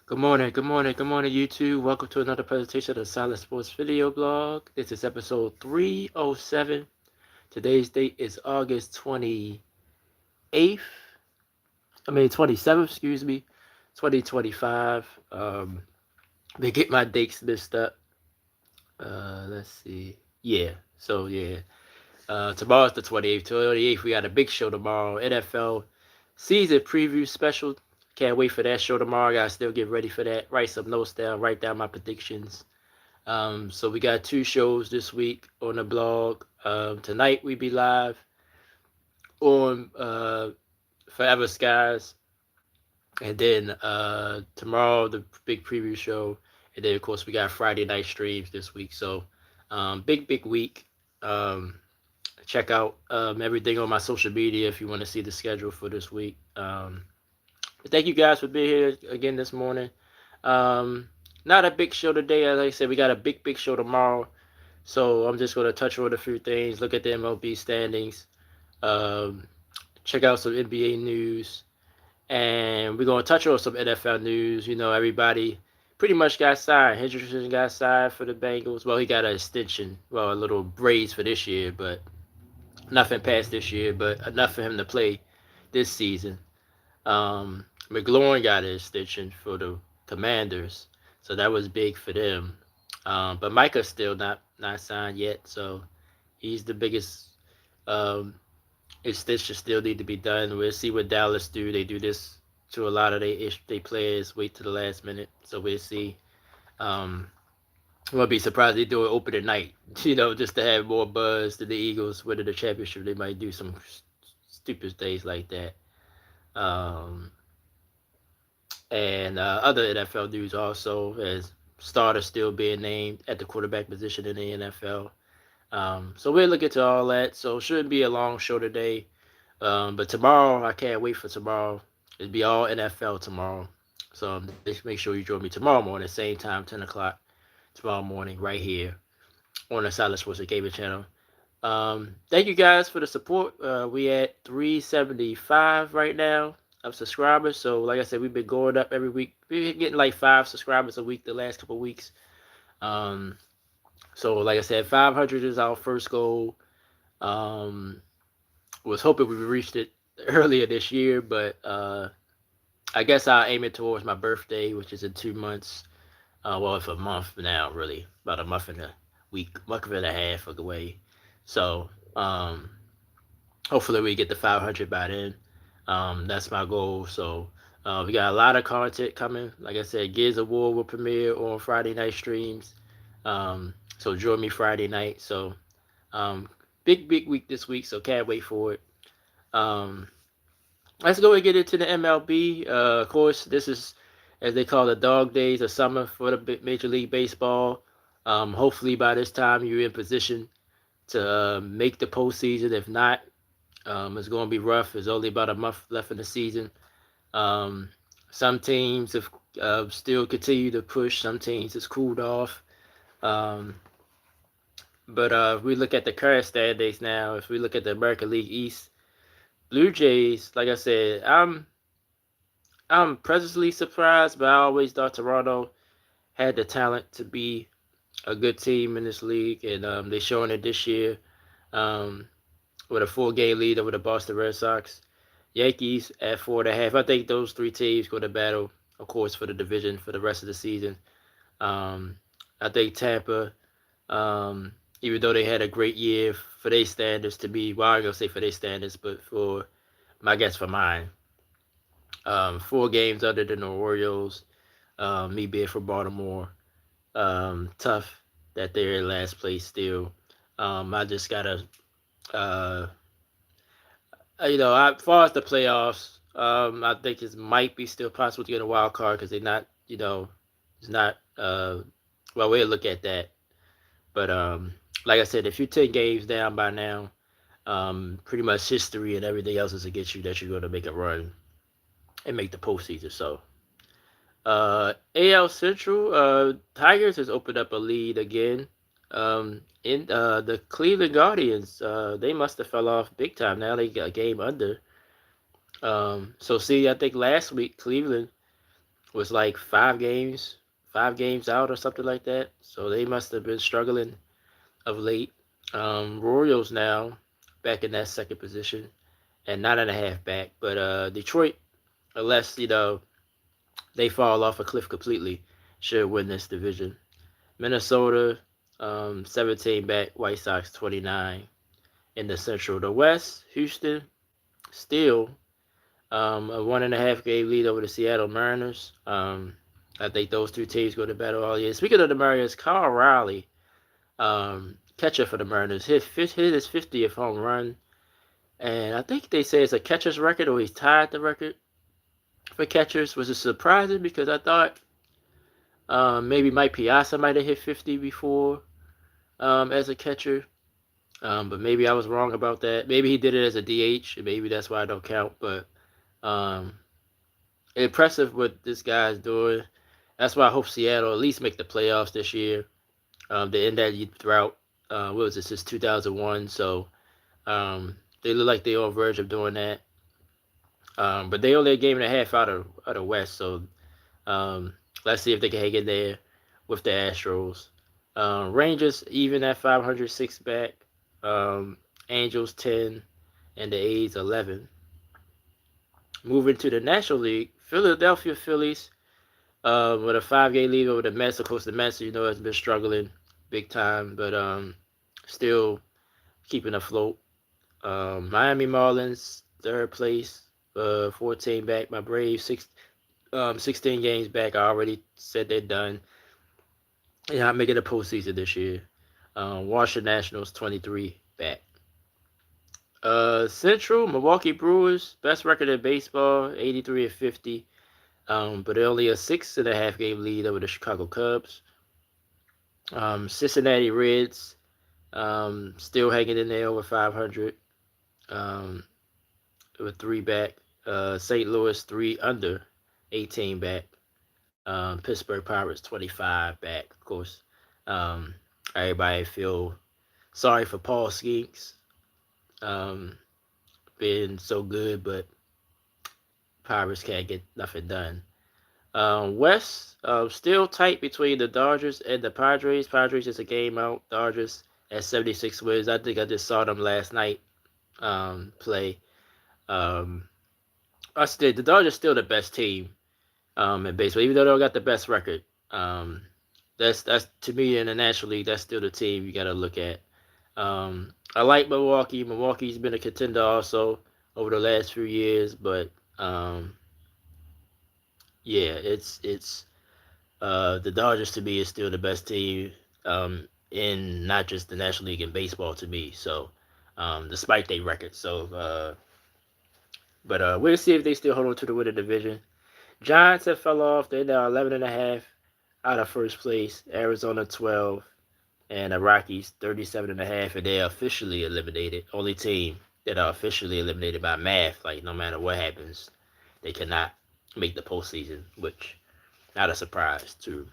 Good morning, YouTube. Welcome to another presentation of the Silent Sports video blog. This is episode 307. Today's date is August 28th. 27th, excuse me, 2025. They get my dates mixed up. Let's see. Tomorrow's the 28th. 28th, we got a big show tomorrow. NFL season preview special. Can't wait for that show tomorrow. I gotta still get ready for that. Write some notes down. Write down my predictions. So we got two shows this week on the blog. Tonight we be live on Forever Skies, and then tomorrow the big preview show, and then of course we got Friday night streams this week. So big week. Check out everything on my social media if you want to see the schedule for this week. But thank you guys for being here again this morning. Not a big show today. As I said, we got a big show tomorrow. So I'm just going to touch on a few things, look at the MLB standings, check out some NBA news, and we're going to touch on some NFL news. You know, everybody pretty much got signed. Henderson got signed for the Bengals. Well, he got an extension, a little raise for this year, but nothing past this year, but enough for him to play this season. McLaurin got an extension for the Commanders, so that was big for them. But Micah's still not signed yet, so he's the biggest extension still need to be done. We'll see what Dallas do. They do this to a lot of they players, wait to the last minute, so we'll see. I won't be surprised they do it open at night, just to have more buzz than the Eagles winning the championship. They might do some stupid things like that. And other NFL news also, as starters still being named at the quarterback position in the NFL. So we'll look into all that. So it shouldn't be a long show today. But tomorrow, I can't wait for tomorrow. It'll be all NFL tomorrow. So just make sure you join me tomorrow morning, same time, 10 o'clock tomorrow morning, right here on the Silent Sports Gaming channel. Thank you guys for the support. We at 375 right now of subscribers. So like I said, we've been going up every week. We've been getting like 5 subscribers a week the last couple of weeks. So like I said, 500 is our first goal. Was hoping we reached it earlier this year, but I guess I'll aim it towards my birthday, which is in 2 months. Well, it's a month now, really. About a month and a half away. So hopefully we get to 500 by then. That's my goal. So we got a lot of content coming. Like I said, Gears of War will premiere on Friday night streams. So join me Friday night. So big week this week. So can't wait for it. Let's go and get into the MLB. Of course, this is, as they call the dog days of summer for the Major League Baseball. Hopefully by this time you're in position to make the postseason. If not, it's going to be rough. There's only about a month left in the season. Some teams have still continue to push. Some teams has cooled off. But if we look at the current standings now, if we look at the American League East, Blue Jays, like I said, I'm pleasantly surprised, but I always thought Toronto had the talent to be a good team in this league, and they're showing it this year with a 4-game lead over the Boston Red Sox. Yankees at 4.5. I think those three teams go to battle, of course, for the division for the rest of the season. I think Tampa, even though they had a great year for their standards to be, well, I'm going to say for their standards, but for mine, 4 games other than the Orioles, me being from Baltimore, tough that they're in last place still. I just got to, as far as the playoffs, I think it might be still possible to get a wild card because they're not, it's not, well, we'll look at that. But like I said, if you're 10 games down by now, pretty much history and everything else is against you that you're going to make a run and make the postseason. So, AL Central, Tigers has opened up a lead again. In the Cleveland Guardians, they must have fell off big time. Now they got a game under. So see, I think last week Cleveland was like 5 games out or something like that. So they must have been struggling of late. Royals now back in that second position and 9.5 back. But Detroit, unless they fall off a cliff completely, should win this division. Minnesota, 17 back. White Sox 29 in the Central. The West, Houston still a 1.5 game lead over the Seattle Mariners. I think those two teams go to battle all year. Speaking of the Mariners, Kyle Riley, catcher for the Mariners, hit his 50th home run. And I think they say it's a catcher's record, or he's tied the record for catchers, which is surprising because I thought maybe Mike Piazza might have hit 50 before as a catcher. But maybe I was wrong about that. Maybe he did it as a DH, and maybe that's why I don't count. But impressive what this guy's doing. That's why I hope Seattle at least make the playoffs this year. They end that drought. What was it, since 2001? So they look like they're on verge of doing that. But they only a game and a half out of West. So let's see if they can hang in there with the Astros. Rangers even at 506 back. Angels 10 and the A's 11. Moving to the National League, Philadelphia Phillies with a 5 game lead over the Mets. Of course, the Mets, has been struggling big time, but still keeping afloat. Miami Marlins, third place, 14 back. My Braves, 16 games back. I already said they're done. Yeah, I'm making the postseason this year. Washington Nationals, 23 back. Central, Milwaukee Brewers, best record in baseball, 83-50. But they're only a 6.5 game lead over the Chicago Cubs. Cincinnati Reds, still hanging in there over 500. With 3 back. St. Louis 3 under, 18 back. Pittsburgh Pirates 25 back. Of course, everybody feel sorry for Paul Skeens. Being so good, but Pirates can't get nothing done. West, still tight between the Dodgers and the Padres. Padres is a game out. Dodgers at 76 wins. I think I just saw them last night play. The Dodgers still the best team in baseball, even though they don't got the best record. That's to me in the National League. That's still the team you got to look at. I like Milwaukee. Milwaukee's been a contender also over the last few years, but yeah, it's the Dodgers to me is still the best team in not just the National League in baseball to me. So despite their record, but we'll see if they still hold on to the winning division. Giants have fell off. They're now 11.5 out of first place. Arizona 12. And the Rockies 37.5, and they're officially eliminated. Only team that are officially eliminated by math. Like no matter what happens, they cannot make the postseason, which not a surprise to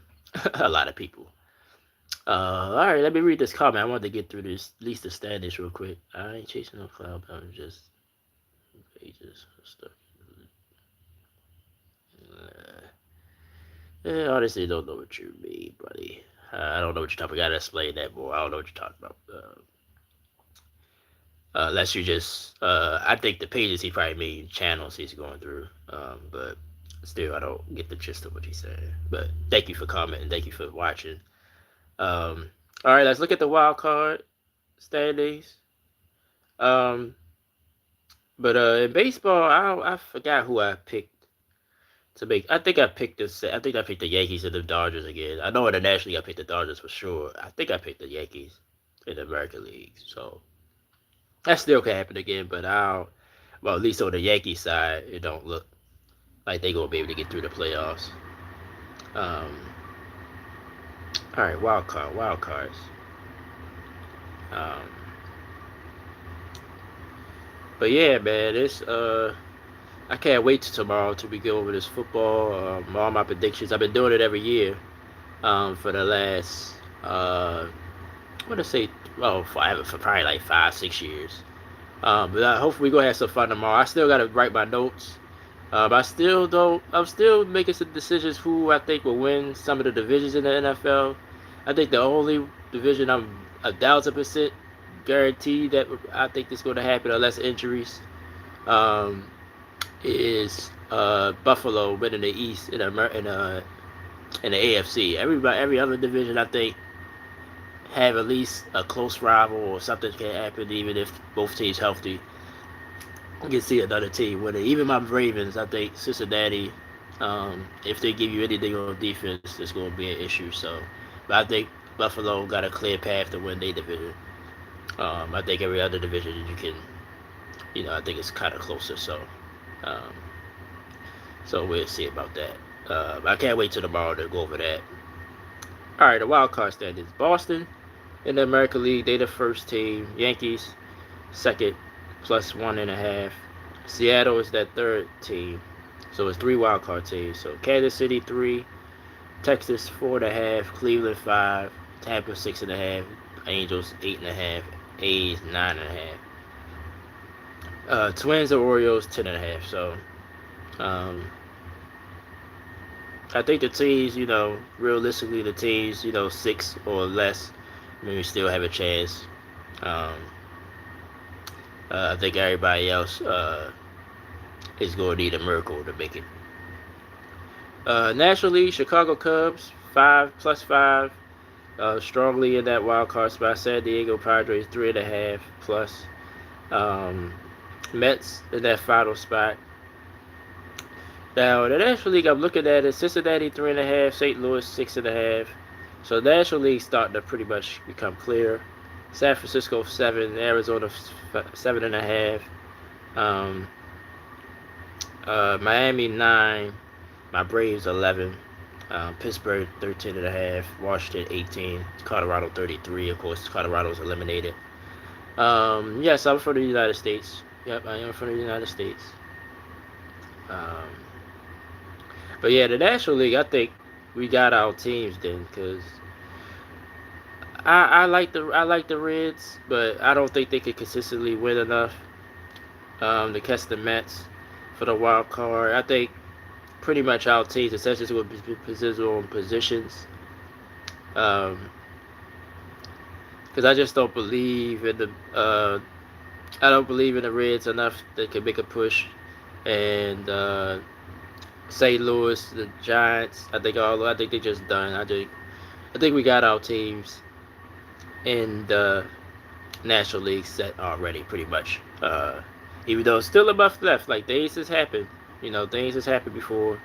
a lot of people. All right, let me read this comment. I wanted to get through this, at least the standings real quick. I ain't chasing no cloud, I'm just pages stuff. Honestly, don't know what you mean, buddy. I don't know what you're talking about. I gotta explain that more. I don't know what you're talking about. Unless you just, I think the pages he probably mean channels he's going through. But still, I don't get the gist of what he's saying. But thank you for commenting. Thank you for watching. All right, let's look at the wild card standings. But in baseball, I forgot who I picked to make. I think I picked the Yankees and the Dodgers again. I know in the National League I picked the Dodgers for sure. I think I picked the Yankees in the American League. So that still can happen again, but at least on the Yankee side, it don't look like they're gonna be able to get through the playoffs. All right, wild cards. But yeah, man, it's I can't wait till tomorrow till we go over this football. All my predictions. I've been doing it every year for the last I want to say for probably like 5-6 years. But hopefully we're gonna have some fun tomorrow. I still gotta write my notes I still don't. I'm still making some decisions who I think will win some of the divisions in the NFL. I think the only division I'm 1,000% guaranteed that I think is going to happen unless injuries um, is Buffalo winning the East in the AFC. Every other division I think have at least a close rival or something can happen even if both teams healthy. You can see another team winning. Even my Ravens, I think Cincinnati, if they give you anything on defense, it's going to be an issue. So, but I think Buffalo got a clear path to win their division. I think every other division you can, I think it's kind of closer. Um, so we'll see about that. I can't wait till tomorrow to go over that. All right, the wild card standings: Boston in the American League, they the first team. Yankees second, +1.5. Seattle is that third team. So it's three wild card teams. So Kansas City 3, Texas 4.5, Cleveland 5, Tampa 6.5, Angels 8.5, A's 9.5. Twins or Orioles 10.5. So I think the teams, realistically the teams, 6 or less, maybe still have a chance. I think everybody else is going to need a miracle to make it. National League, Chicago Cubs 5+5, strongly in that wild card spot. San Diego Padres 3.5 plus. Mets in that final spot. Now the National League I'm looking at is Cincinnati 3.5, St. Louis 6.5. So the National League starting to pretty much become clear. San Francisco 7, Arizona 7.5. Miami 9, my Braves 11, Pittsburgh 13.5, Washington 18, Colorado 33. Of course, Colorado's eliminated. Yes, I'm from the United States. Yep, I am from the United States. But yeah, the National League, I think we got our teams then, because I like the Reds, but I don't think they can consistently win enough to catch the Mets for the wild card. I think pretty much our teams, essentially, will be positions. Because I just don't believe in the Reds enough that can make a push, and St. Louis, the Giants. I think they're just done. I think we got our teams in the National League set already, pretty much. Even though it's still enough left, like things has happened, things has happened before,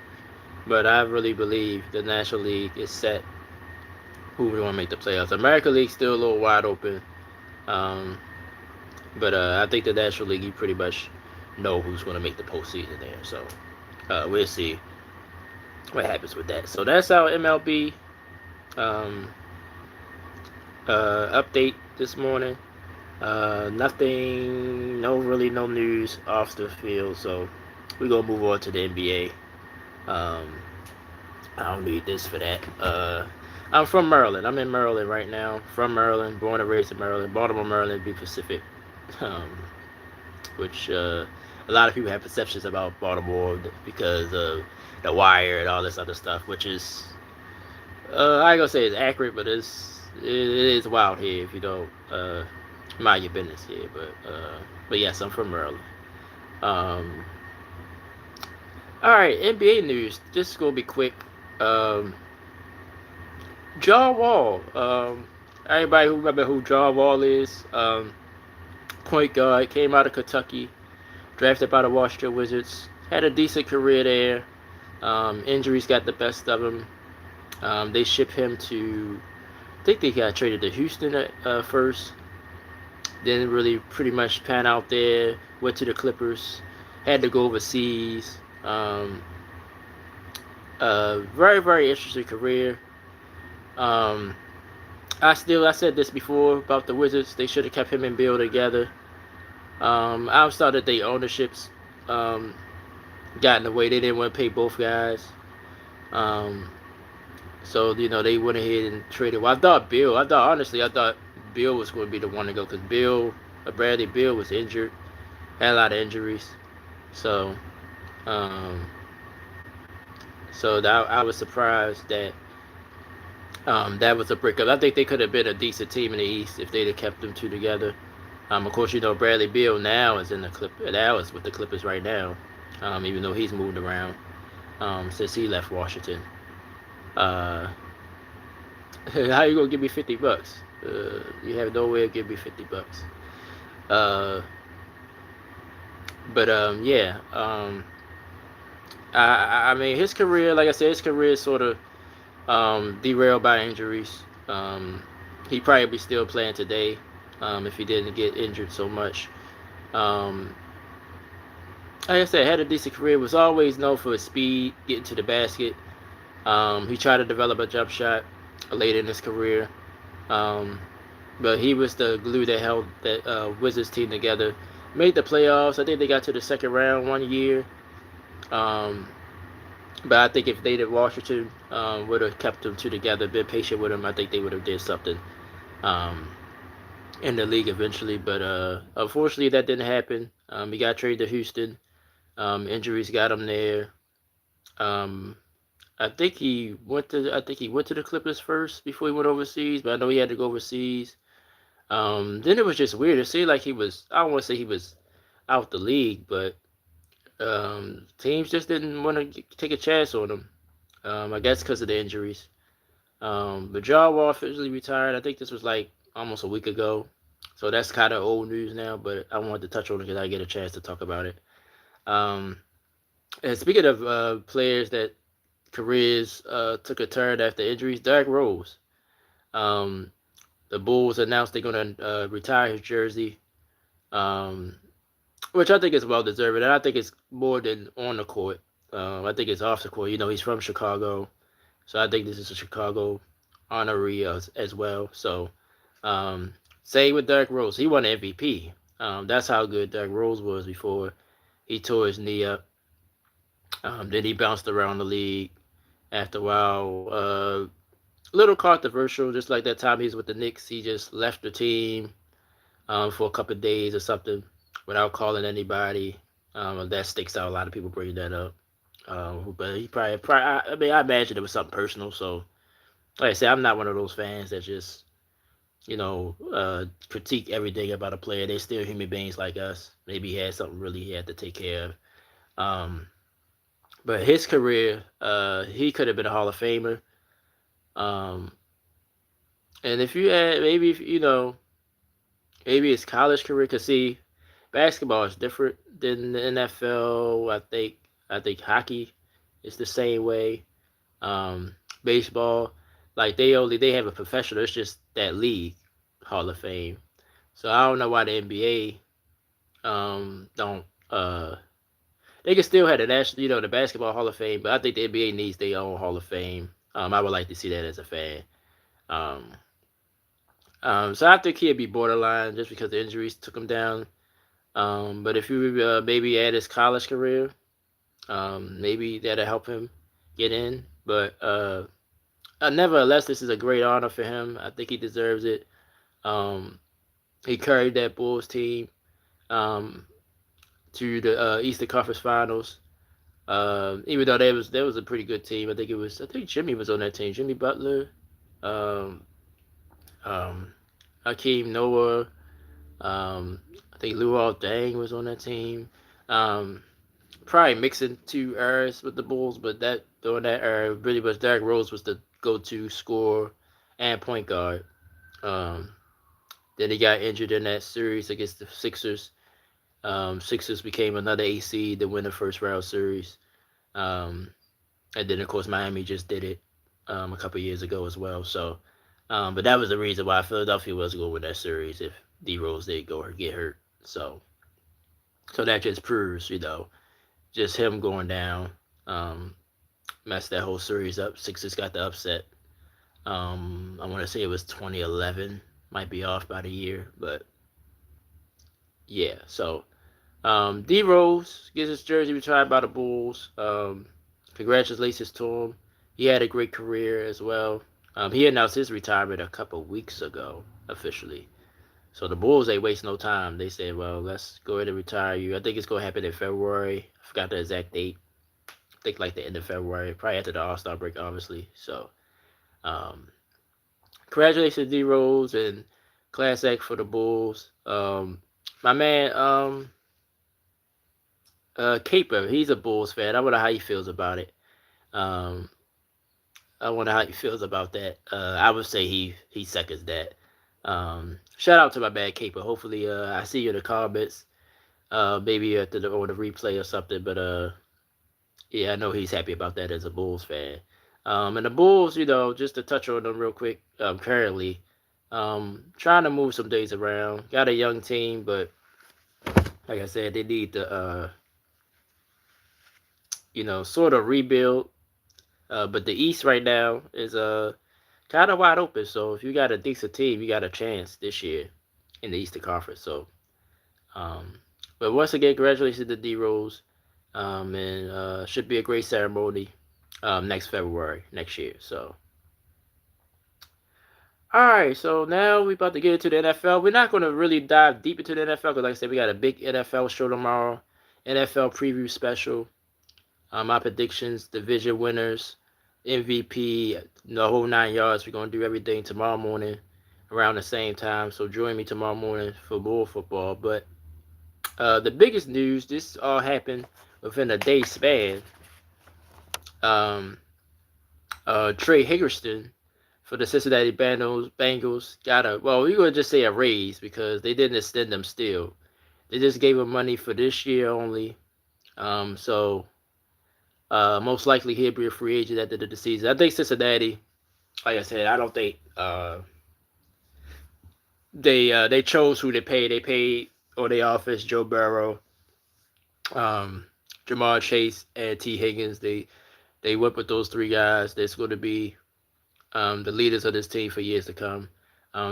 but I really believe the National League is set. Who we want to make the playoffs? American League still a little wide open, but I think the National League, you pretty much know who's going to make the postseason there. So we'll see what happens with that. So that's our MLB update this morning. Nothing, no news off the field. So we're gonna move on to the NBA. I don't need this for that. I'm from Maryland. I'm in Maryland right now. From Maryland, born and raised in Maryland, Baltimore, Maryland, be Pacific. Which a lot of people have perceptions about Baltimore because of the Wire and all this other stuff, which is I ain't gonna say it's accurate, but it is wild here if you don't mind your business here. But yes, I'm from Maryland. All right, NBA news. This is gonna be quick. John Wall. Everybody who remember who John Wall is? Point guard, came out of Kentucky, drafted by the Washington Wizards. Had a decent career there. Injuries got the best of him. They shipped him to, I think they got traded to Houston at first. Didn't really pretty much pan out there. Went to the Clippers. Had to go overseas. Very, very interesting career. I said this before about the Wizards. They should have kept him and Bill together. I started their ownerships got in the way. They didn't want to pay both guys. So they went ahead and traded. Well, I thought Bill was going to be the one to go because Bradley Bill was injured, had a lot of injuries. So Um, so that I was surprised that that was a breakup. I think they could have been a decent team in the East if they'd have kept them two together. Of course, Bradley Beal now is in the Clip. Now is with the Clippers right now, even though he's moved around since he left Washington. Uh, how you gonna give me $50? You have no way to give me $50. Uh, but yeah. I mean, his career, like I said, his career is sort of derailed by injuries. He probably be still playing today if he didn't get injured so much. Um, like I said, had a decent career. Was always known for his speed, getting to the basket. He tried to develop a jump shot late in his career, um, but he was the glue that held that Wizards team together. Made the playoffs. I think they got to the second round one year. Um, but I think if they did Washington would have kept them two together, been patient with him, I think they would have did something um, in the league eventually. But unfortunately, that didn't happen. He got traded to Houston. Injuries got him there. Um, I think he went to the Clippers first before he went overseas, but I know he had to go overseas. Then it was just weird. It seemed like he was. I don't want to say he was out the league, but teams just didn't want to take a chance on him. I guess because of the injuries. But John Wall officially retired. I think this was like almost a week ago, so that's kind of old news now. But I wanted to touch on it because I get a chance to talk about it. Um, and speaking of players that careers took a turn after injuries, Derrick Rose. Um, the Bulls announced they're going to retire his jersey, um, which I think is well deserved. And I think it's more than on the court. I think it's off the court. He's from Chicago, so I think this is a Chicago honoree as well. So, um, same with Derrick Rose. He won MVP. That's how good Derrick Rose was before he tore his knee up. Then he bounced around the league after a while. Little controversial, just like that time he was with the Knicks. He just left the team for a couple of days or something without calling anybody. That sticks out. A lot of people bring that up. But he probably, I mean, I imagine it was something personal. So, like I said, I'm not one of those fans that just, critique everything about a player. They're still human beings like us. Maybe he had something really he had to take care of. Um, but his career, he could have been a Hall of Famer. Um, and if you had, maybe, maybe his college career, because see, basketball is different than the NFL. I think hockey is the same way. Baseball, like they have a professional. It's just that league Hall of Fame. So I don't know why the NBA don't they can still have the national, the basketball Hall of Fame, but I think the NBA needs their own Hall of Fame. I would like to see that as a fan. Um, so I think he'd be borderline just because the injuries took him down. But if you maybe add his college career, maybe that'll help him get in. But nevertheless, this is a great honor for him. I think he deserves it. Um, he carried that Bulls team um, to the Eastern Conference Finals. Even though there was a pretty good team. I think Jimmy was on that team. Jimmy Butler, um, um, Hakeem Noah. I think Luol Deng was on that team. Um, Probably mixing two eras with the Bulls, but that during that era, really was Derrick Rose was the go-to scorer and point guard. Um, then he got injured in that series against the Sixers. Sixers became another AC to win the first round series. Um, and then of course Miami just did it a couple years ago as well. So, but that was the reason why Philadelphia was going to win that series if D Rose did go or get hurt. So that just proves, just him going down, messed that whole series up. Sixers got the upset. I want to say it was 2011. Might be off by the year, but yeah. So D Rose gets his jersey retired by the Bulls. Congratulations to him. He had a great career as well. He announced his retirement a couple weeks ago officially. So the Bulls ain't waste no time. They said, well, let's go ahead and retire you. I think it's gonna happen in February. I forgot the exact date. I think like the end of February, probably after the All Star break, obviously. So, um, congratulations, D Rose, and class act for the Bulls. My man, Caper, he's a Bulls fan. I wonder how he feels about it. Um, I wonder how he feels about that. I would say he seconds that. Shout out to my bad Caper. Hopefully, I see you in the comments. Maybe at the or the replay or something. But yeah, I know he's happy about that as a Bulls fan. And the Bulls, just to touch on them real quick. Currently, trying to move some days around. Got a young team, but like I said, they need to sort of rebuild. But the East right now is kind of wide open. So if you got a decent team, you got a chance this year in the Eastern Conference. So, um, but once again, congratulations to D Rose, and should be a great ceremony next February next year. So, all right. So now we're about to get into the NFL. We're not going to really dive deep into the NFL because, like I said, we got a big NFL show tomorrow. NFL preview special. My predictions, division winners, MVP, the whole 9 yards. We're gonna do everything tomorrow morning around the same time. So join me tomorrow morning for Bull football. But the biggest news, this all happened within a day span. Um, Trey Higginson for the Cincinnati Bengals got we're gonna just say a raise because they didn't extend them still. They just gave him money for this year only. So most likely he'll be a free agent at the end of the season. I think Cincinnati, like I said, I don't think they chose who they paid. They paid on the offense Joe Burrow, um, Jamar Chase, and T Higgins. They went with those three guys. That's going to be the leaders of this team for years to come.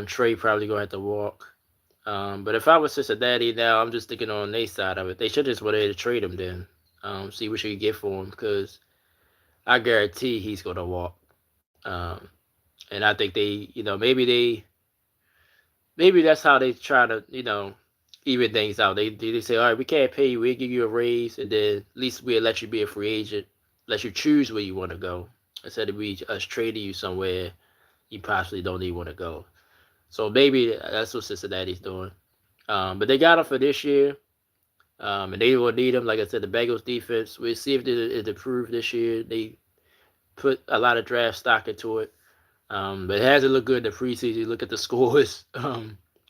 Trey probably gonna have to walk. But if I was Cincinnati now, I'm just thinking on their side of it. They should just went ahead to trade him then. See what you can get for him because I guarantee he's gonna walk. Um, and I think maybe that's how they try to even things out. They say, all right, we can't pay you, we'll give you a raise, and then at least we'll let you be a free agent, let you choose where you want to go instead of us trading you somewhere you possibly don't even want to go. So maybe that's what Cincinnati's doing. But they got him for this year. And they will need him. Like I said, the Bengals defense. We'll see if it improved this year. They put a lot of draft stock into it. But it hasn't looked good in the preseason. You look at the scores,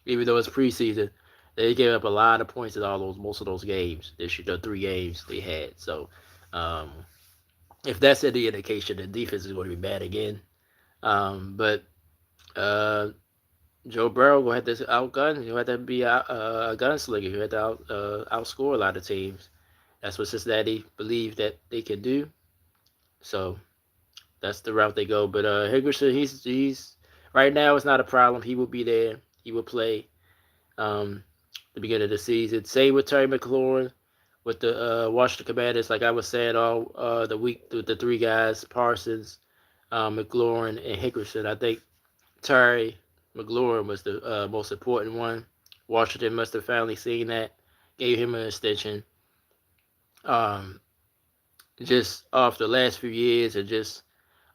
even though it's preseason, they gave up a lot of points in most of those games. This year, the 3 games they had. So, um, if that's any indication, the defense is going to be bad again. But Joe Burrow will have to outgun. He'll have to be a gunslinger. He'll have to outscore a lot of teams. That's what Cincinnati believe that they can do. So that's the route they go. But Higginson, he's right now it's not a problem. He will be there. He will play the beginning of the season. Same with Terry McLaurin with the Washington Commanders. Like I was saying all the week, the three guys, Parsons, McLaurin, and Higginson. I think Terry McLaurin was the most important one. Washington must have finally seen that, gave him an extension. Just off the last few years and just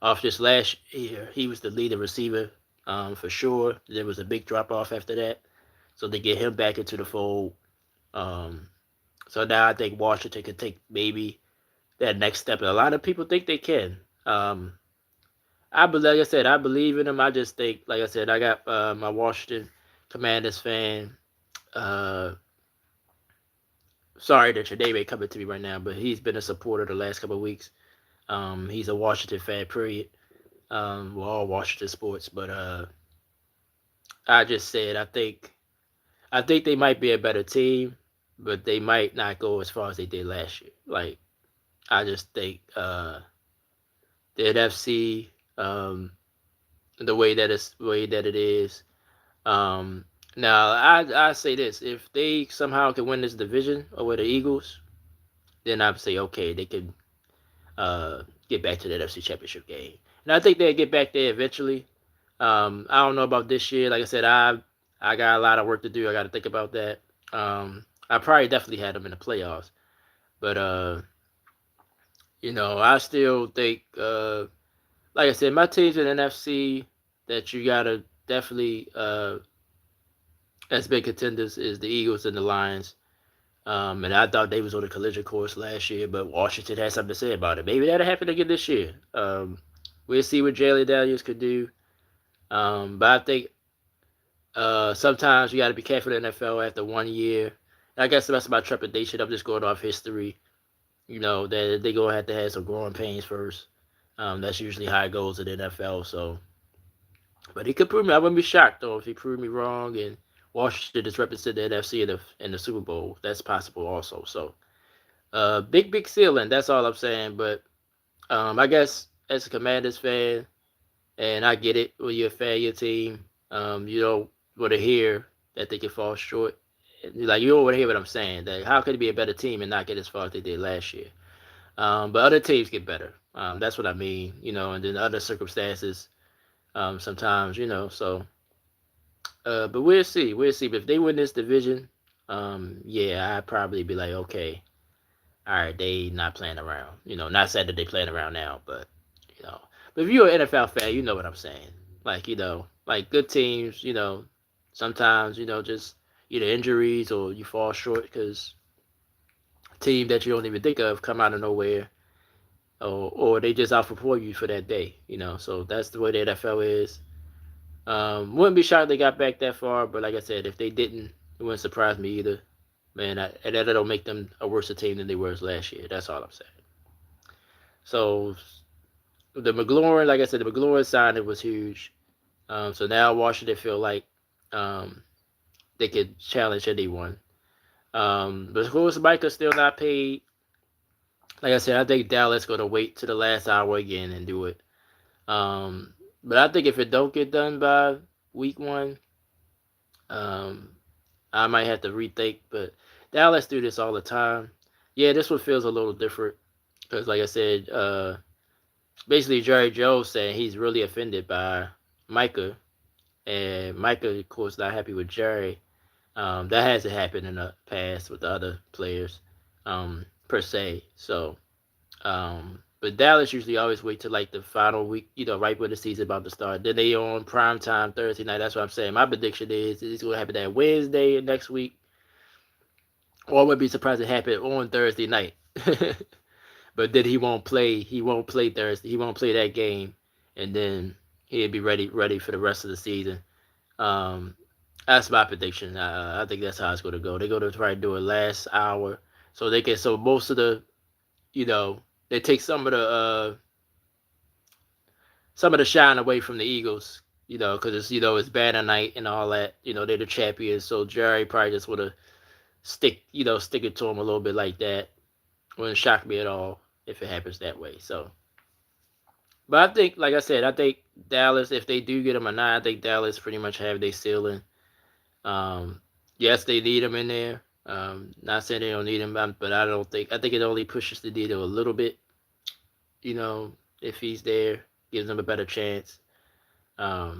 off this last year, he was the leading receiver for sure. There was a big drop off after that, so they get him back into the fold. So now I think Washington can take maybe that next step. And a lot of people think they can. Like I said, I believe in him. I just think, like I said, I got my Washington Commanders fan. Sorry that your name ain't coming to me right now, but he's been a supporter the last couple of weeks. He's a Washington fan, period. We're all Washington sports, but I just said I think they might be a better team, but they might not go as far as they did last year. Like I just think the NFC, the way that it is. Now I say this: if they somehow can win this division over the Eagles, then I'd say okay, they can get back to the NFC Championship game, and I think they'll get back there eventually. I don't know about this year. Like I said, I I got a lot of work to do. I got to think about that. I probably definitely had them in the playoffs, but I still think, like I said, my teams in NFC that you gotta definitely as big contenders is the Eagles and the Lions. And I thought they was on a collision course last year, but Washington had something to say about it. Maybe that'll happen again this year. We'll see what Jalen Daniels could do. But I think sometimes you got to be careful in the NFL after 1 year. I guess that's my trepidation. I'm just going off history. That they gonna have to have some growing pains first. That's usually how it goes in the NFL. So, but he could prove me. I wouldn't be shocked though if he proved me wrong and Washington just represent the NFC in the Super Bowl. That's possible also. So, big ceiling. That's all I'm saying. But I guess as a Commanders fan, and I get it when you're a fan of your team, you don't want to hear that they can fall short. Like you don't want to hear what I'm saying. That how could it be a better team and not get as far as they did last year? But other teams get better. That's what I mean. And then other circumstances. Sometimes, So, but we'll see. We'll see. But if they win this division, yeah, I'd probably be like, okay, all right, they not playing around. Not saying that they playing around now, but you know. But if you're an NFL fan, you know what I'm saying. Like like good teams, sometimes just either injuries or you fall short because team that you don't even think of come out of nowhere, or they just outperform you for that day. So that's the way the NFL is. Wouldn't be shocked they got back that far, but like I said, if they didn't, it wouldn't surprise me either. Man, and that'll make them a worse team than they were last year. That's all I'm saying. So the McLaurin, like I said, the McLaurin signing was huge. So now Washington feel like they could challenge anyone. But of course, Micah's still not paid. Like I said, I think Dallas going to wait to the last hour again and do it. But I think if it don't get done by week 1, I might have to rethink. But Dallas do this all the time. Yeah, this one feels a little different because, like I said, basically Jerry Jones saying he's really offended by Micah, and Micah, of course, not happy with Jerry. That hasn't happened in the past with the other players, per se. So, but Dallas usually always wait till like the final week, right when the season about to start. Then they on prime time Thursday night. That's what I'm saying. My prediction is it's going to happen that Wednesday next week, or I wouldn't be surprised it happened on Thursday night. But then he won't play. He won't play Thursday. He won't play that game, and then he'll be ready for the rest of the season. That's my prediction. I think that's how it's going to go. They're going to try to do it last hour, so they can. So most of the, they take some of the shine away from the Eagles. Because it's banner night and all that. They're the champions. So Jerry probably just want to stick it to him a little bit like that. Wouldn't shock me at all if it happens that way. So, but I think, like I said, I think Dallas, if they do get him a 9, I think Dallas pretty much have their ceiling. Yes, they need him in there. Not saying they don't need him, but I think it only pushes the needle a little bit. If he's there, gives them a better chance. But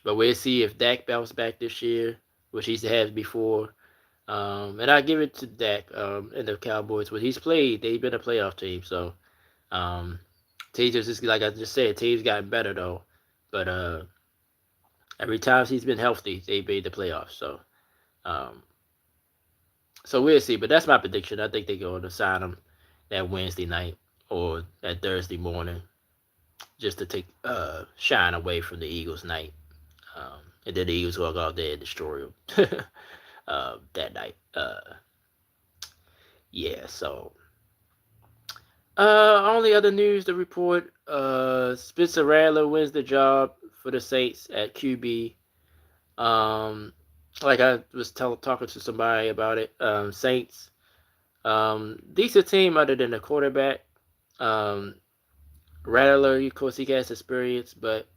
we'll see if Dak bounces back this year, which he has before. And I give it to Dak and the Cowboys. When he's played, they've been a playoff team. So teams just like I just said, teams gotten better though. But every time he's been healthy, they made the playoffs. So we'll see. But that's my prediction. I think they're going to sign him that Wednesday night or that Thursday morning, just to take shine away from the Eagles night. And then the Eagles will go out there and destroy them that night. Yeah, so only other news to report, Spencer Rattler wins the job for the Saints at QB. Like I was talking to somebody about it. Saints, decent team other than the quarterback. Rattler, of course, he has experience, but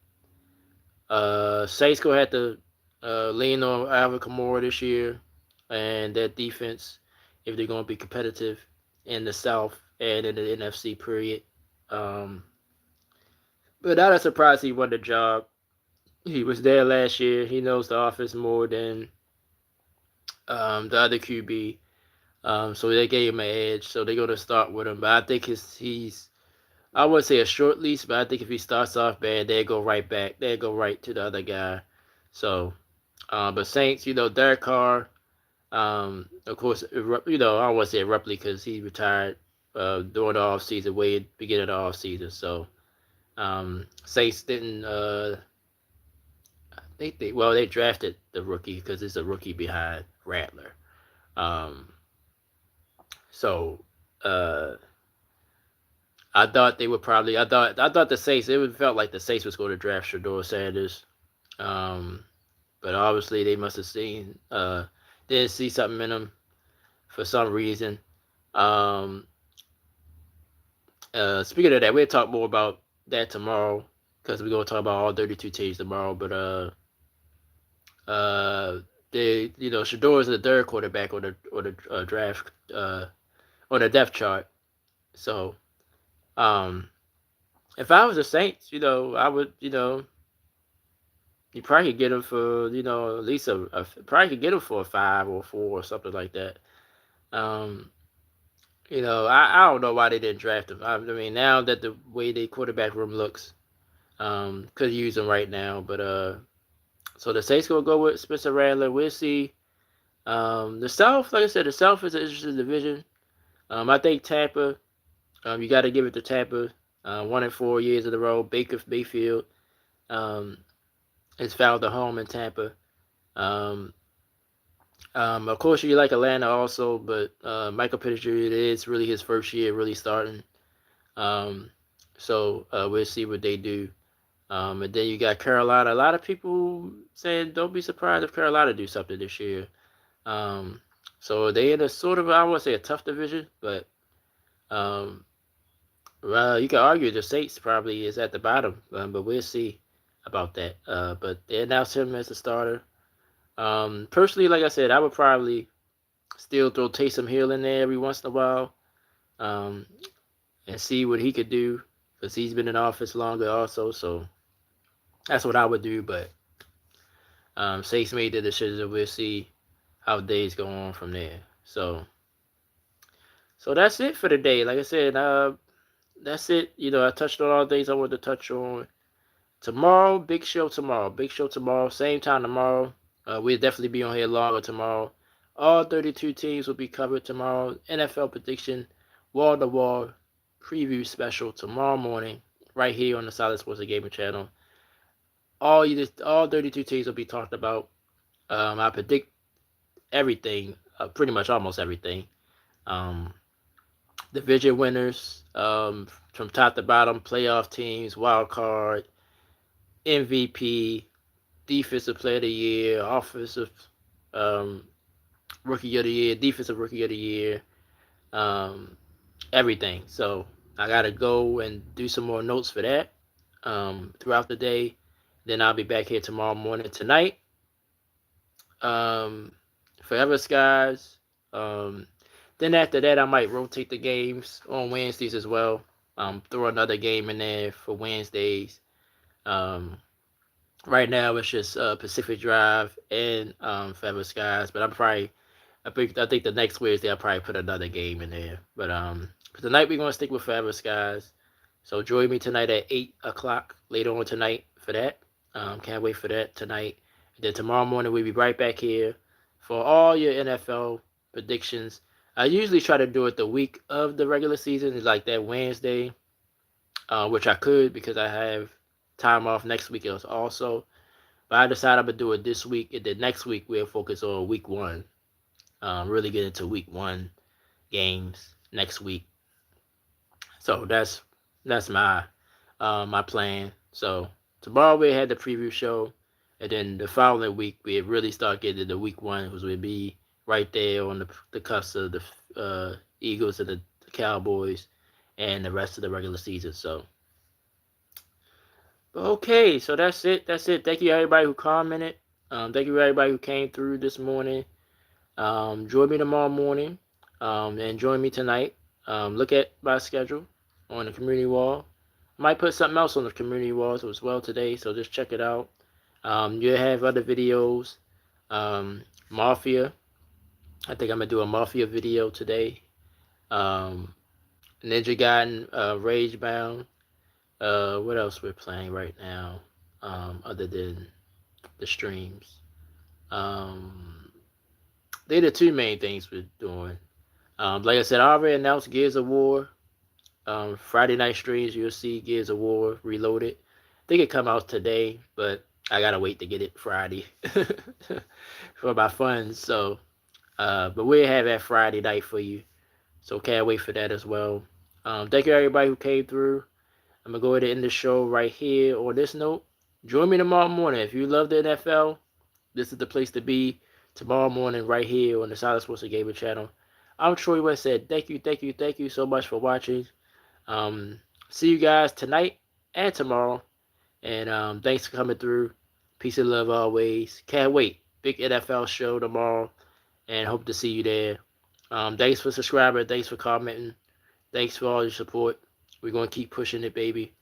Saints gonna have to lean on Alvin Kamara this year and that defense if they're gonna be competitive in the South and in the NFC period. But not a surprise he won the job. He was there last year. He knows the offense more than the other QB. So they gave him an edge. So they're gonna start with him. But I think he's I wouldn't say a short leash, but I think if he starts off bad, they go right back. They go right to the other guy. So, but Saints, Derek Carr, of course, I don't want to say abruptly because he retired during the off season, way beginning of the off season. So, Saints didn't. They drafted the rookie because it's a rookie behind Rattler. Um, so, uh, I thought they would probably. I thought the Saints. It would felt like the Saints was going to draft Shador Sanders. Um, but obviously they must have seen didn't see something in him for some reason. Um, Speaking of that, we'll talk more about that tomorrow because we're gonna talk about all 32 teams tomorrow. But uh, they Shador is the third quarterback on the draft on the depth chart. So if I was the Saints, I would you probably could get him for at least probably could get him for a 5 or 4 or something like that. Um, I don't know why they didn't draft him. I mean, now that the way the quarterback room looks, could use him right now. But so the Saints gonna go with Spencer Rattler. We'll see. The South, like I said, the South is an interesting division. I think Tampa. You got to give it to Tampa. 1 and 4 years in a row. Baker Mayfield um, has found a home in Tampa. Um, of course, you like Atlanta also, but Michael Penix Jr. It is really his first year, really starting. Um, so we'll see what they do. And then you got Carolina. A lot of people saying don't be surprised if Carolina do something this year. Um, so they in a sort of, I won't say a tough division, but um, well, you can argue the Saints probably is at the bottom, but we'll see about that. But they announced him as a starter. Personally, like I said, I would probably still throw Taysom Hill in there every once in a while, um, and see what he could do because he's been in office longer also. So that's what I would do. But Saints made the decision. We'll see how days go on from there. So that's it for the day. Like I said, that's it. I touched on all the things I wanted to touch on. Tomorrow, big show tomorrow. Big show tomorrow. Same time tomorrow. We'll definitely be on here longer tomorrow. All 32 teams will be covered tomorrow. NFL prediction, wall to wall preview special tomorrow morning, right here on the Solid Sports and Gaming channel. All 32 teams will be talked about. I predict everything, pretty much almost everything. Um, Division winners, from top to bottom, playoff teams, wild card, MVP, defensive player of the year, offensive um, rookie of the year, defensive rookie of the year, um, everything. So I gotta go and do some more notes for that throughout the day. Then I'll be back here tomorrow morning. Tonight, um, Forever Skies. Um, then after that, I might rotate the games on Wednesdays as well. Throw another game in there for Wednesdays. Um, right now it's just Pacific Drive and Forever Skies, but I think the next Wednesday I'll probably put another game in there. But tonight we're gonna stick with Forever Skies. So join me tonight at 8 o'clock later on tonight for that. Can't wait for that tonight. And then tomorrow morning we'll be right back here for all your NFL predictions. I usually try to do it the week of the regular season, it's like that Wednesday, which I could because I have time off next week also. But I decided I'm gonna do it this week, and then next week we'll focus on week one. Really get into week one games next week. So that's my plan. So tomorrow we had the preview show, and then the following week we really start getting into week one, because we'll be right there on the cusp of the Eagles and the Cowboys and the rest of the regular season. So okay, so that's it. That's it. Thank you everybody who commented. Thank you everybody who came through this morning. Join me tomorrow morning, and join me tonight. Look at my schedule on the community wall. I might put something else on the community walls as well today, so just check it out. You'll have other videos. Mafia. I think I'm gonna do a Mafia video today. Um, Ninja Gaiden, Rage Bound. What else we're playing right now? Other than the streams. Um, they're the two main things we're doing. Like I said, I already announced Gears of War. Friday night streams, you'll see Gears of War Reloaded. I think it come out today, but I gotta wait to get it Friday for my funds. So, but we'll have that Friday night for you. So can't wait for that as well. Thank you everybody who came through. I'm gonna go ahead and end the show right here on this note. Join me tomorrow morning if you love the NFL. This is the place to be tomorrow morning right here on the Solid Sports and Gaming channel. I'm Troy West. Said thank you so much for watching. See you guys tonight and tomorrow. And thanks for coming through. Peace and love always. Can't wait. Big NFL show tomorrow. And hope to see you there. Thanks for subscribing. Thanks for commenting. Thanks for all your support. We're going to keep pushing it, baby.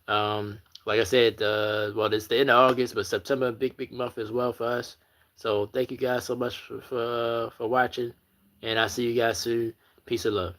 Like I said, well, it's the end of August, but September, big month as well for us. So thank you guys so much for watching. And I'll see you guys soon. Peace and love.